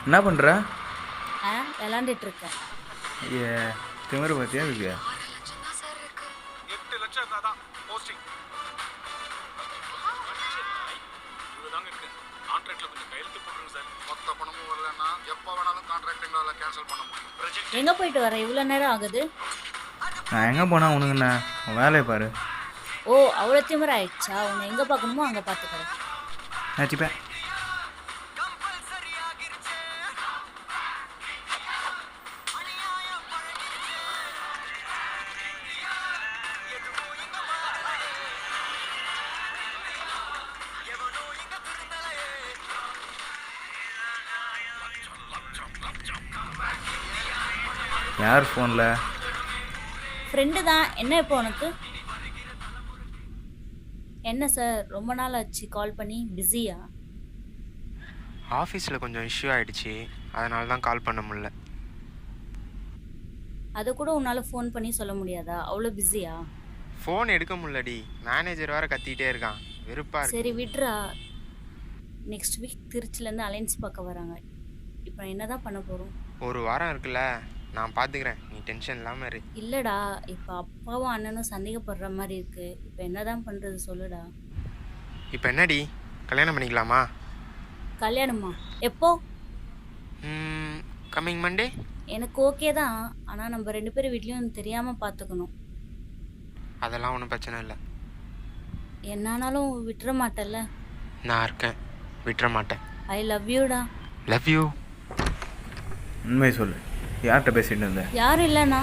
என்ன பண்ணுற? விளாண்டுட்டு இருக்கேன். ஏ திமிரு பார்த்தியா இருக்கு. 8 லட்சம் தான் போஸ்டிங். இதுதாங்க இருக்கு. கான்ட்ராக்ட்ல கொஞ்சம் கையெழுத்து போட்டுருங்க சார். மொத்த பணமும் வரலன்னா எப்போ வேணாலும் கான்ட்ராக்ட் எங்களால் கேன்சல் பண்ண முடியும். ப்ராஜெக்ட் எங்கே போயிட்டு வர இவ்வளோ நேரம் ஆகுது? நான் எங்கே போனால் உனக்கு என்ன? உன் வேலையை பாரு. ஓ, அவ்வளோ திமிர ஆயிடுச்சா? உன்னை எங்கே பார்க்கணுமோ அங்கே பார்த்துக்கிறேன். நினச்சிப்பேன். யார் ஃபோனில்? ஃப்ரெண்டு தான். என்ன இப்போ உனக்கு? என்ன சார், ரொம்ப நாள் ஆச்சு கால் பண்ணி. பிஸியா? ஆஃபீஸில் கொஞ்சம் இஷ்யூ ஆகிடுச்சி, அதனால தான் கால் பண்ண முடியல. அதை கூட உன்னால் ஃபோன் பண்ணி சொல்ல முடியாதா? அவ்வளோ பிஸியா? ஃபோன் எடுக்க முடியலடி, மேனேஜர் வேறு கத்திக்கிட்டே இருக்கான், வெறுப்பா இருக்கு. சரி விட்றா. நெக்ஸ்ட் வீக் திருச்சிலேருந்து அலைன்ஸ் பார்க்க வராங்க. இப்போ என்ன தான் பண்ண போகிறோம்? ஒரு வாரம் இருக்குல்ல, நான் பார்த்துக்கிறேன், நீ டென்ஷன் இல்லாமல் இரு. இல்லைடா, இப்போ அப்பாவும் அண்ணனும் சந்தேகப்படுற மாதிரி இருக்கு. இப்போ என்ன தான் பண்ணுறது சொல்லுடா. இப்போ என்னடி, கல்யாணம் பண்ணிக்கலாமா? கல்யாணமா? எப்போ? Coming Monday. எனக்கு ஓகே தான், ஆனால் நம்ம 2 பேர் வீட்லேயும் தெரியாமல் பார்த்துக்கணும். அதெல்லாம் ஒன்றும் பிரச்சனை இல்லை. என்னானாலும் விட்டுற மாட்டேல்ல? நான் இருக்கேன், விட்டுற மாட்டேன். ஐ லவ் யூடா. Love you. உண்மையை சொல்லு, யார்கிட்ட பேசிட்டு இருந்த? யாரும் இல்லைண்ணா.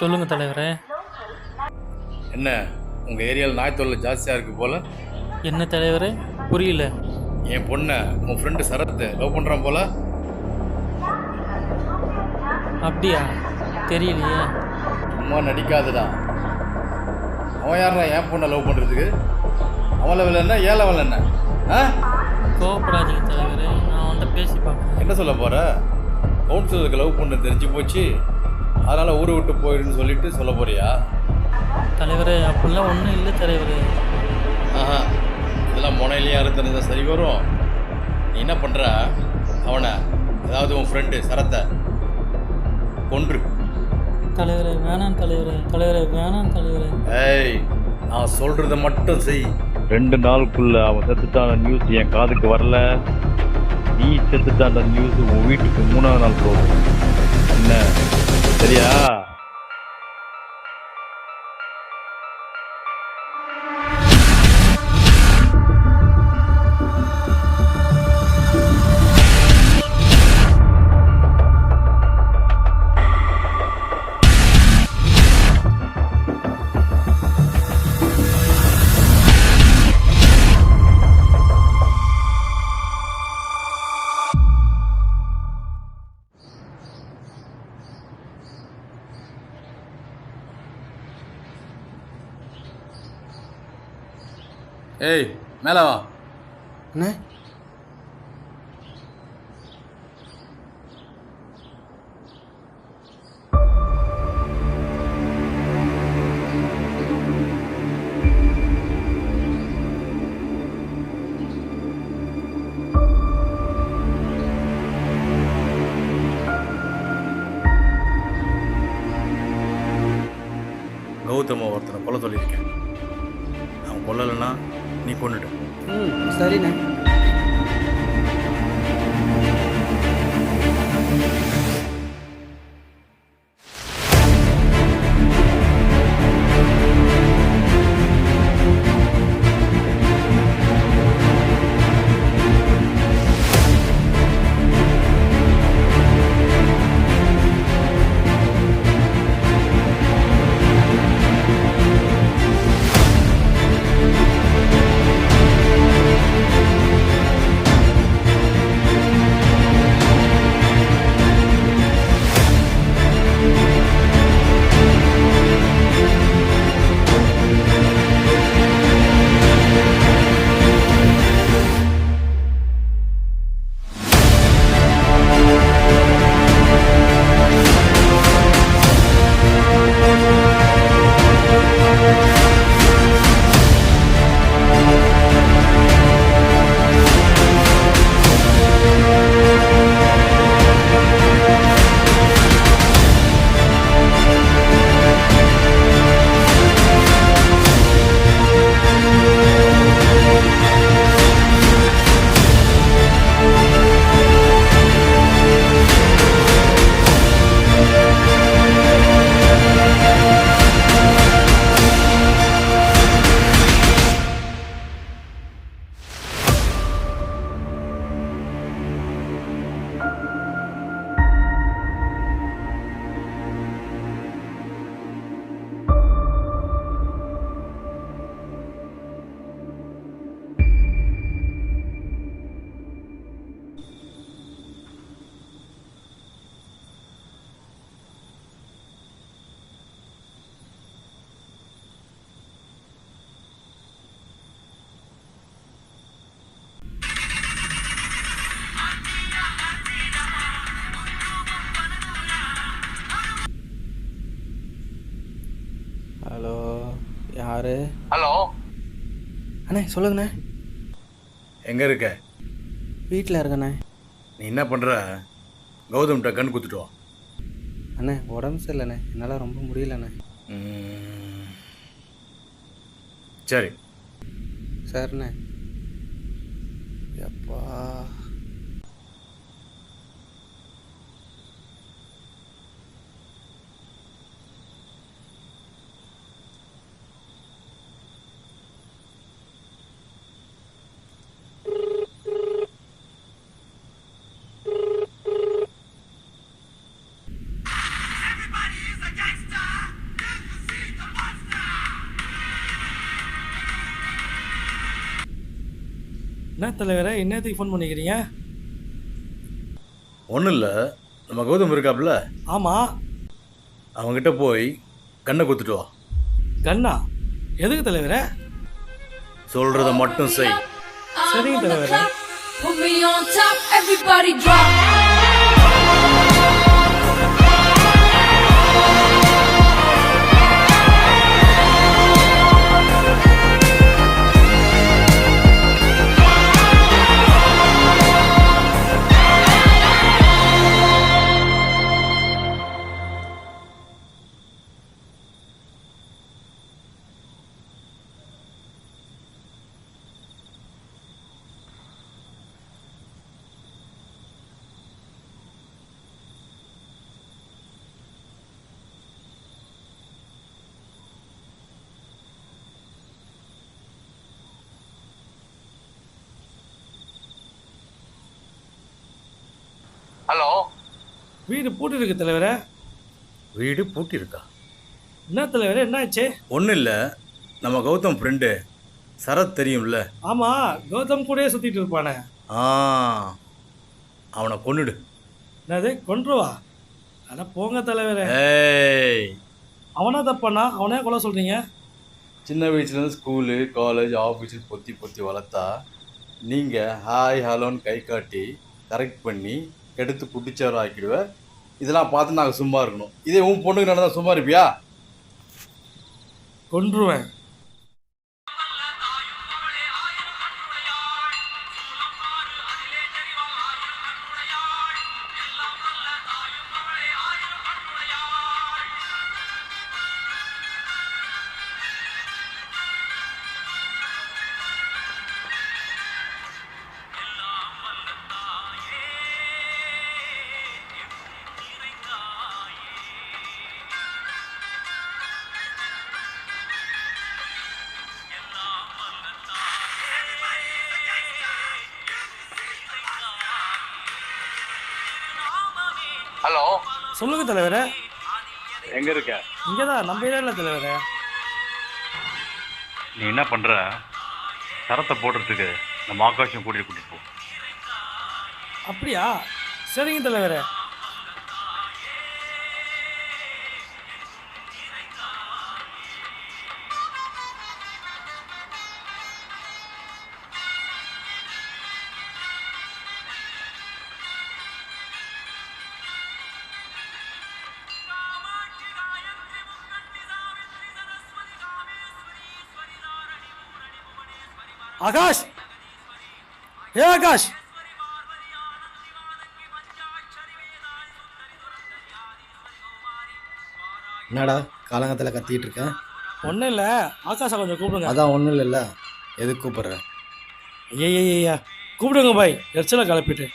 சொல்லுங்க தலைவரே. என்ன உங்கள் ஏரியாவில் நாய் தொல்லை ஜாஸ்தியாக இருக்குது போல்? என்ன தலைவரே, புரியல. என் பொண்ணை உன் ஃப்ரெண்டு சரத்தை லவ் பண்ணுறான் போல். அப்படியா? தெரியலையே. சும்மா நடிக்காதுடா. அவன் யாரா என் பொண்ணை லவ் பண்ணுறதுக்கு? அவன் லெவல் என்ன, ஏன் லெவல் என்ன? ஆ, கோவப்படாதீங்க தலைவரே, நான் அவன்கிட்ட பேசி பார்க்குறேன். என்ன சொல்ல போகிற? கவுன்சிலருக்கு லவ் பண்ண தெரிஞ்சு போச்சு, அதனால் ஊரை விட்டு போயிடுன்னு சொல்லிட்டு சொல்ல போறியா? தலைவரே, அப்படிலாம் ஒன்றும் இல்லை தலைவரே. ஆஹா, இதெல்லாம் முனையிலையும் யாரும் தெரிஞ்சால் சரி வரும். நீ என்ன பண்ணுற, அவனை அதாவது உன் ஃப்ரெண்டு சரத்தை கொன்று. தலைவரே வேணாம் தலைவரே, தலைவரே வேணாம் தலைவரே. ஏய், நான் சொல்கிறத மட்டும் செய். 2 நாளுக்குள்ள அவன் செத்துட்டான நியூஸ் என் காதுக்கு வரல, நீ செத்துட்டான நியூஸ் உன் வீட்டுக்கு 3ஆவது நாள் போகும். என்ன சரியா? ஏய், மேலே வா. என்ன? கௌதம ஒருத்தனை கொலை சொல்லியிருக்கேன். அவன் கொல்லலைன்னா நீ கொண்டுட்டு. சரிண்ணே. யாரு? ஹலோ அண்ணே சொல்லுங்கண்ணே. எங்கே இருக்க? வீட்டில் இருக்கண்ணே. நீ என்ன பண்ணுற? கௌதம்கிட்ட கண் குத்துட்டு வா. அண்ணே உடம்பு சரியில்லைண்ணே, என்னால் ரொம்ப முடியலண்ணே. சரி. சரிண்ணே. எப்பா என்ன தலைவரே, என்னத்துக்கு ஃபோன் பண்ணிக்கிறீங்க? ஒன்றும் இல்லை, நம்ம கௌதம் இருக்காப்புல, ஆமாம். அவங்ககிட்ட போய் கண்ணை குத்துட்டு வா. கண்ணா? எதுக்கு தலைவரே? சொல்கிறத மட்டும் செய். சரிங்க தலைவரே. Put me on top, everybody drop. Hello வீடு பூட்டி இருக்கு தலைவரே. வீடு பூட்டியிருக்கா? என்ன தலைவரே, என்ன ஆச்சு? ஒன்றும் இல்லை, நம்ம கௌதம் ஃப்ரெண்டு சரத் தெரியும்ல? ஆமாம், கௌதம் கூடயே சுற்றிட்டு இருப்பானே. அவனை கொன்னுடு. என்னது, கொன்றுவா? அட போங்க தலைவரே. ஏய், அவனா தப்பானா? அவனே கொலை சொல்கிறீங்க? சின்ன வயசுலேருந்து ஸ்கூலு காலேஜ் ஆஃபீஸு பொத்தி பொத்தி வளர்த்தா நீங்கள் ஹாய் ஹலோன்னு கை காட்டி கரெக்ட் பண்ணி எடுத்து குட்டிச்சாரம் ஆக்கிடுவேன். இதெல்லாம் பார்த்து நாங்கள் சும்மா இருக்கணும். இதே உன் பொண்ணுக்கு நடந்தால் சும்மா இருப்பியா? கொன்றுவேன். ஹலோ சொல்லுங்க தலைவரே. எங்கே இருக்க? இங்கே தான், நம்ம ஏரியாவில் தலைவரே. நீ என்ன பண்ணுற? சரத்தை போடுறதுக்கு நம்ம ஆகாஷம் கூட்டிகிட்டு போ. அப்படியா? சரிங்க தலைவரே. ஆகாஷ், ஏ ஆகாஷ். என்னடா காலங்கத்தில் கத்திட்டு இருக்கேன்? ஒன்றும் இல்லை, ஆகாஷை கொஞ்சம் கூப்பிடுங்க. அதான் ஒன்றும் இல்லைல்ல, எதுக்கு கூப்பிட்றேன்? ஐயா கூப்பிடுங்க பாய், எரிச்சலை கிளப்பிட்டு.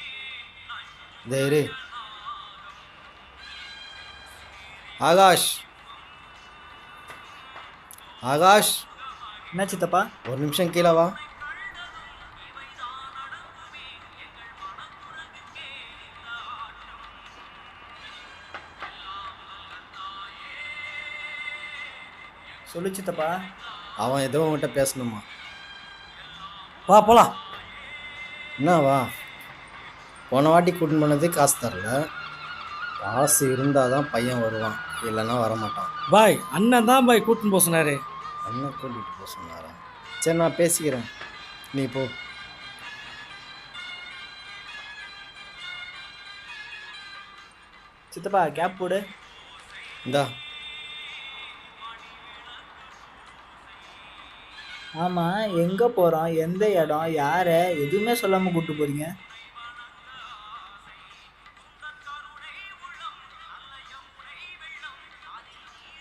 தேரு ஆகாஷ், ஆகாஷ். என்ன சித்தப்பா? ஒரு நிமிஷம் கீழே வா. சொல்லு சித்தப்பா. அவன் ஏதோ உங்கள்கிட்ட பேசணுமா? வா போலாம். என்ன வா? போன வாட்டி கூட்டின்னு போனதே காசு தரல. காசு இருந்தால் தான் பையன் வருவான், இல்லைன்னா வரமாட்டான். பாய், அண்ணன் தான் பாய் கூட்டின்னு போக சொன்னாரு. அண்ணன் கூட்டிகிட்டு போக சொன்னாரா? சரி நான் பேசிக்கிறேன், நீ போ. சித்தப்பா கேப் போடு. இந்தா ஆமாம், எங்கே போகிறோம், எந்த இடம், யாரை, எதுவுமே சொல்லாமல் கூப்பிட்டு போகிறீங்க?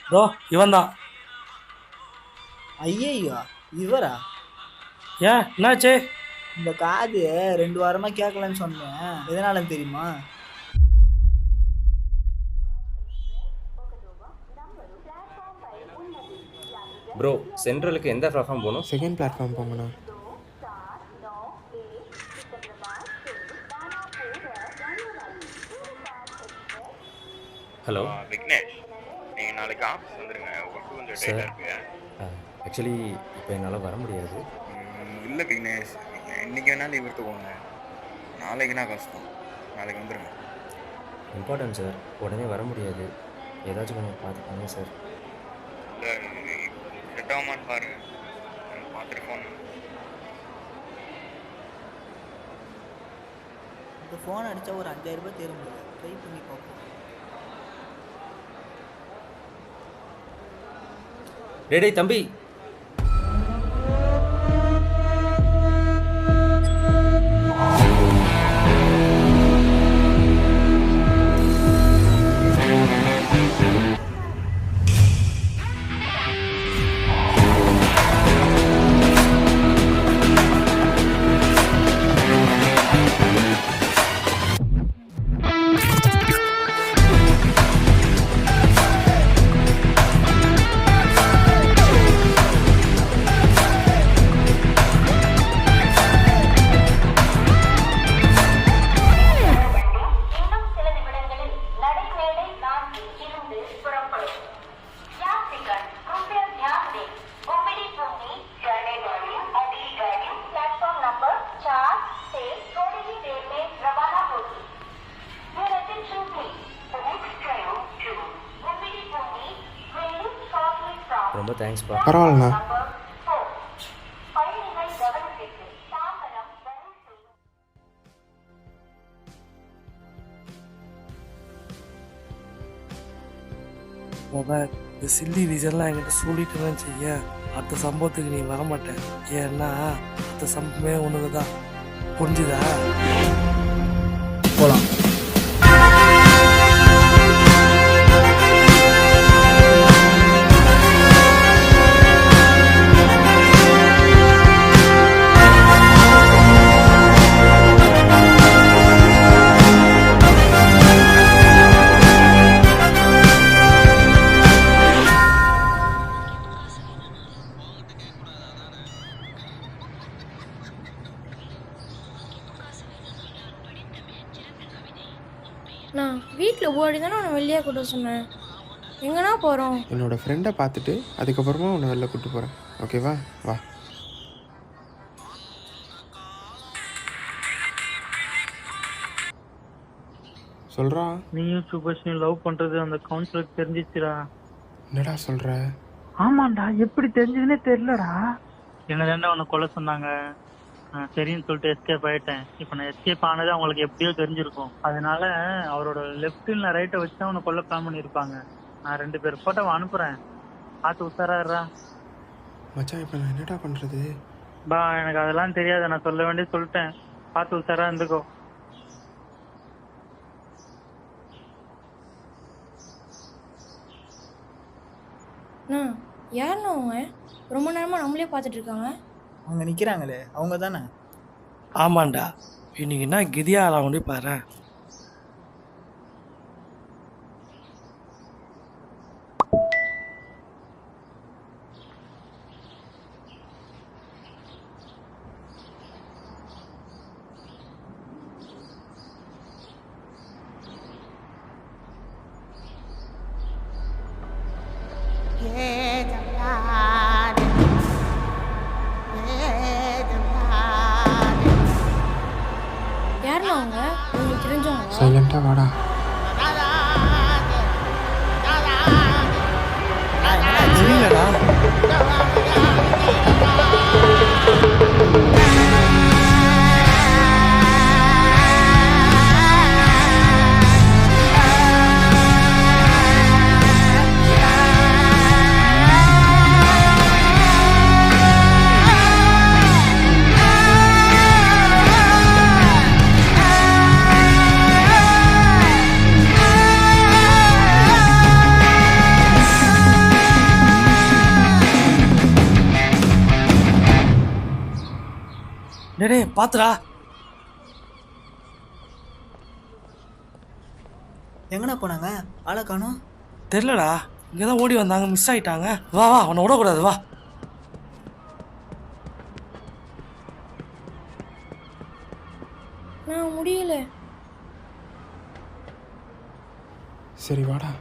ப்ரோ இவன் தான். ஐயையோ, இவரா? ஏன் என்னாச்சு? இந்த காது 2 வாரமாக கேட்கலன்னு சொன்னேன், எதனாலன்னு தெரியுமா? ப்ரோ, சென்ட்ரலுக்கு எந்த பிளாட்ஃபார்ம் போகணும்? செகண்ட் பிளாட்ஃபார்ம் போங்கண்ணா. ஹலோ விக்னேஷ், நீங்கள் நாளைக்கு ஆஃபீஸ் வந்துடுங்க. ஒர்க்கு கொஞ்சம் சார், டைட்டாக இருக்கு. ஆக்சுவலி இப்போ என்னால் வர முடியாது. இல்லை விக்னேஷ், இன்றைக்கி வேணாலும் லீவ் எடுத்துக்கோங்க. நாளைக்குனா கஷ்டம். நாளைக்கு வந்துடுங்க. இம்பார்ட்டன்ட் சார், உடனே வர முடியாது. ஏதாச்சும் கொஞ்சம் பார்த்து பண்ணுங்க சார். செட் ஆகுமான்னு பாருங்கள், பார்த்துட்டு ஃபோன். இந்த ஃபோன் அடித்தா ஒரு 5000 ரூபாய் தேர முடியாது. ட்ரை பண்ணி பார்ப்போம். டேய் தம்பி, ரொம்ப தேங்க்ஸ்ப்பா. பரவாயில்லண்ணா. இந்த சில்லி ரீசன்லாம் என்கிட்ட சொல்லிட்டு செய்ய அடுத்த சம்பவத்துக்கு நீ வரமாட்டேன். ஏன்னா அடுத்த சம்பவமே உனக்கு தான். புரிஞ்சுதா? போகலாம். நான் வீட்டில் ஓடி தானே உன்னை வெளியே கூட்ட சொன்னேன். எங்கன்னா போகிறோம்? என்னோடய ஃப்ரெண்டை பார்த்துட்டு அதுக்கப்புறமா உன்னை வெளில கூப்பிட்டு போகிறேன். ஓகேவா? வா. சொல்கிறா. நீயும் சுபஸ்ரீயும் லவ் பண்ணுறது அந்த கவுன்சிலருக்கு தெரிஞ்சிச்சுடா. என்னடா சொல்கிற? ஆமாண்டா, எப்படி தெரிஞ்சதுன்னே தெரியலடா. என்ன தாண்டா உன்னை கொல்ல சொன்னாங்க. சரின்னு சொல்லிட்டு எஸ்கேப் ஆயிட்டேன். இப்போ நான் எஸ்கேப் ஆனது அவங்களுக்கு எப்படியோ தெரிஞ்சிருக்கும். அதனால அவரோட லெஃப்ட் இல்லை ரைட்டை வச்சு தான் அவனை கொல்ல பிளான் பண்ணியிருப்பாங்க. நான் 2 பேர் போட்டோவை அனுப்புகிறேன், பார்த்து உஷாராடுறா. மச்சான், இப்போ நான் என்னடா பண்ணுறது? பா, எனக்கு அதெல்லாம் தெரியாது. நான் சொல்ல வேண்டிய சொல்லிட்டேன். பார்த்து உஷாரா இருந்துக்கோ. யாருன்னு அவங்க ரொம்ப நேரமாக நம்மளே பார்த்துட்டு இருக்காங்க? அவங்க நிற்கிறாங்களே, அவங்க தானே? ஆமாண்டா, இன்னைக்கு என்ன கெதியா ஆளாக பாரு. யாருன்னு அவங்க உங்களுக்கு தெரிஞ்சவங்க? சைலண்டாக வாடா. பாத்துடா. எங்கண்ணா போனாங்க? ஆளை காணோம். தெரியலடா, இங்கதான் ஓடி வந்தாங்க, மிஸ் ஆயிட்டாங்க. வா வா, அவனை விடக்கூடாது, வா. நான் முடியல. சரி வாடா.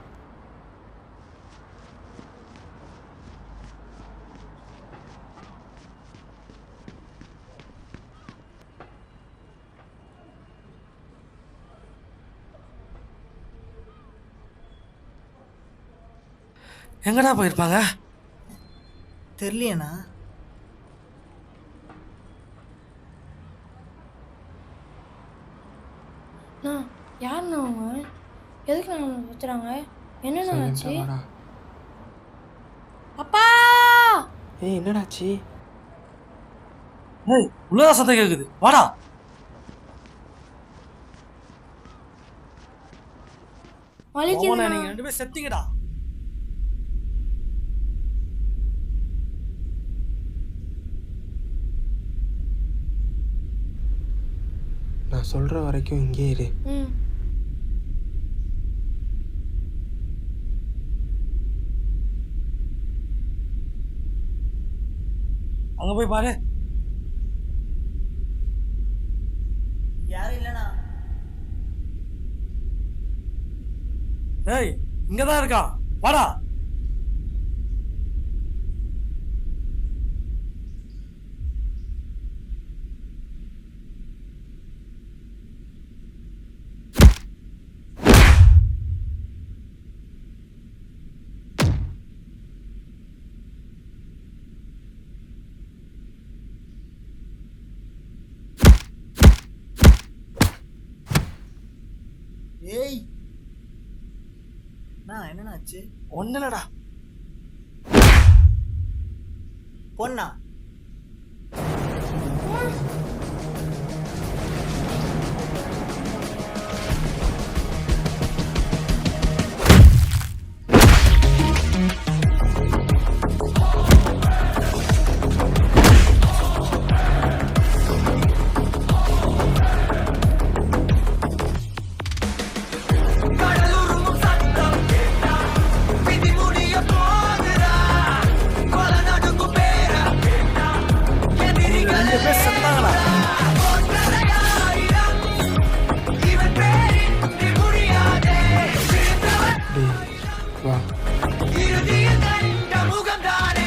எங்கடா போயிருப்பாங்க? தெரியலையண்ணா. நான் யாருண்ணா அவங்க? எதுக்கு நான் வச்சுறாங்க? என்னண்ணா ஆச்சு? அப்பா! ஏய் என்னடாச்சு? ஏய், உள்ளதா சத்தம் கேக்குது, வாடா. வலிக்குதுண்ணா. நீங்க 2 பேரும் செத்தீங்கடா. நான் சொல்ற வரைக்கும் இங்கே இரு. அங்க போய் பாரு. யாரும் இல்லைண்ணா. ஏய், இங்கதான் இருக்கான், வாடா. ஏய் என்னண்ணா ஆச்சு? ஒண்ணுலடா. பொண்ணா? வா. இறுதியில் கண்ட முகம் தானே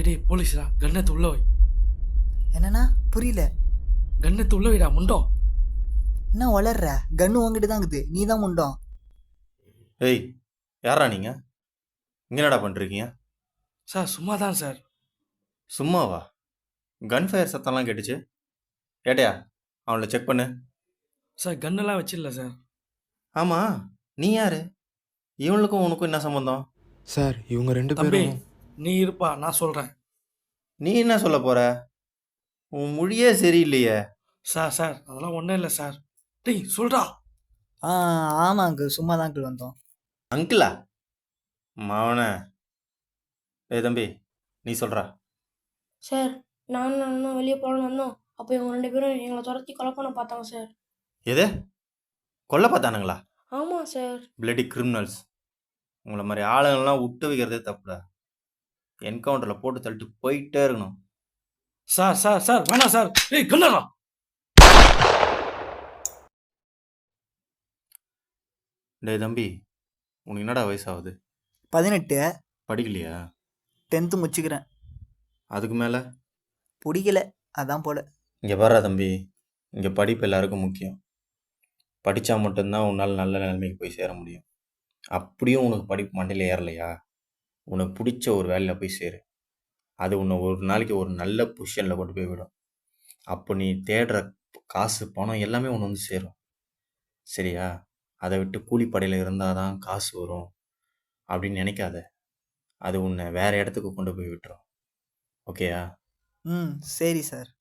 டேய் போலீஸ்டா, கன்னத்தை உள்ள வை. என்னண்ணா புரியல. கன்னத்தை உள்ள வைடா முண்டோம். என்ன வளர்ற? கன்னு உங்ககிட்ட தான் இருக்குது, நீ தான் முண்டோம். ஏய் யாரா நீங்கள் இங்கே என்னடா பண்ணுறீங்க? சார் சும்மா தான் சார். சும்மாவா? கன் ஃபயர் சத்தம்லாம் கேட்டுச்சு. ஏட்டையா அவங்கள செக் பண்ணு. சார் கன்னெல்லாம் வச்சிடல சார். ஆமாம் நீ யார்? இவனுக்கும் உனக்கும் என்ன சம்மந்தம்? சார் இவங்க 2 தம்பி பேரும் நீ இருப்பா, நான் சொல்கிறேன். நீ என்ன சொல்ல போற? உன் மொழியே சரியில்லையே. சார் சார் அதெல்லாம் ஒன்றும் இல்லை சார். டேய் சொல்கிறா. ஆமாம் அங்கிள், சும்மா தான் அங்கிள் வந்தோம். அங்கிளா? மாவன. ஏய் தம்பி நீ சொல்கிறா. சார் நானும் வெளியே போகலான்னு வந்தோம். அப்போ இவங்க 2 பேரும் எங்களை துரத்தி கொலை பண்ண பார்த்தாங்க சார். எது கொல்ல பார்த்தானுங்களா? ஆமாம் சார். Bloody criminals. உங்களை மாதிரி ஆளுங்கள்லாம் விட்டு வைக்கிறதே தப்புடா. என்கவுண்டரில் போட்டு தள்ளிட்டு போயிட்டே இருக்கணும். சார் சார் சார் வேணாம் சார். டேய் கன்னடா. டேய் தம்பி உனக்கு என்னடா வயசாகுது? 18. படிக்கலையா? 10th முடிச்சுக்கிறேன். அதுக்கு மேலே பிடிக்கல, அதான் போல. இங்கே வர்ற தம்பி, இங்கே படிப்பு எல்லாருக்கும் முக்கியம். படித்தா மட்டும்தான் உன்னால் நல்ல நிலைமைக்கு போய் சேர முடியும். அப்படியும் உனக்கு படிப்பு மண்டையில் ஏறலையா, உனக்கு பிடிச்ச ஒரு வேலையில் போய் சேரு. அது உன்னை ஒரு நாளைக்கு ஒரு நல்ல பொசிஷனில் கொண்டு போய் விடும். அப்போ நீ தேடுற காசு பணம் எல்லாமே உன்னை வந்து சேரும். சரியா? அதை விட்டு கூலிப்படையில் இருந்தால் தான் காசு வரும் அப்படின்னு நினைக்காத. அது உன்னை வேறு இடத்துக்கு கொண்டு போய் விட்டுரும். ஓகேயா? சரி சார்.